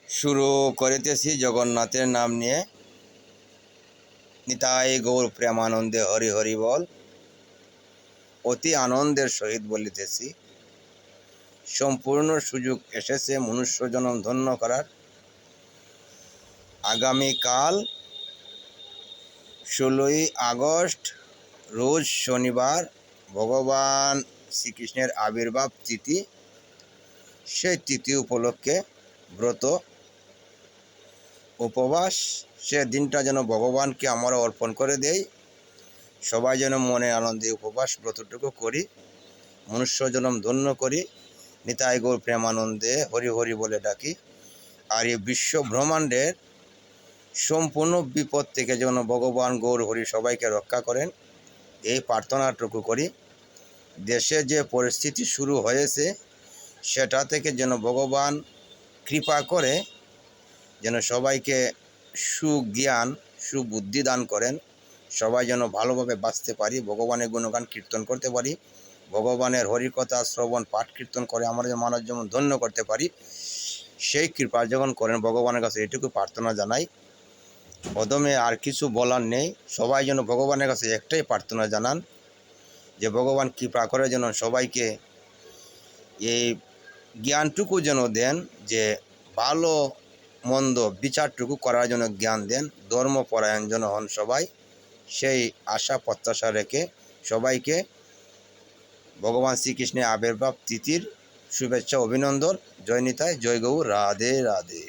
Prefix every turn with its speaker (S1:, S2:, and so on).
S1: শুরু করিতেছি জগন্নাথের নাম নিয়ে। নিতাই গৌর প্রেমানন্দে হরি হরি বল। অতি আনন্দের সহিত বলিতেছি, সম্পূর্ণ সুযোগ এসেছে মনুষ্য জন্ম ধন্য করার। আগামীকাল 16ই আগস্ট রোজ শনিবার ভগবান শ্রীকৃষ্ণের আবির্ভাব তিথি। সেই তিথি উপলক্ষে ব্রত উপবাস, সে দিনটা যেন ভগবানকে আমরা অর্পণ করে দেই। সবাই যেন মনে আনন্দে উপবাস ব্রতটুকু করি, মনুষ্য জন্ম ধন্য করি, নিতাই গৌর প্রেমানন্দে হরি হরি বলে ডাকি। আর এই বিশ্ব ব্রহ্মাণ্ডের সম্পূর্ণ বিপদ থেকে যেন ভগবান গৌর হরি সবাইকে রক্ষা করেন, এই প্রার্থনাটুকু করি। দেশে যে পরিস্থিতি শুরু হয়েছে সেটা থেকে যেন ভগবান কৃপা করে যেন সবাইকে সুজ্ঞান সুবুদ্ধি দান করেন, সবাই যেন ভালোভাবে বাঁচতে পারি, ভগবানের গুণগান কীর্তন করতে পারি, ভগবানের হরিকথা শ্রবণ পাঠ কীর্তন করে আমরা যেন মানব যেমন ধন্য করতে পারি, সেই কৃপা যখন করেন ভগবানের কাছে এটুকু প্রার্থনা জানাই। প্রথমে আর কিছু বলার নেই, সবাই যেন ভগবানের কাছে একটাই প্রার্থনা জানান যে ভগবান কৃপা করে যেন সবাইকে এই জ্ঞানটুকু যেন দেন, যে ভালো মন্দ বিচারটুকু করার জন্য জ্ঞান দেন, ধর্মপরায়ণ যেন হন সবাই। সেই আশা প্রত্যাশা রেখে সবাইকে ভগবান শ্রীকৃষ্ণের আবির্ভাব তিথির শুভেচ্ছা অভিনন্দন। জয় নিতাই, জয় গৌর, রাধে রাধে।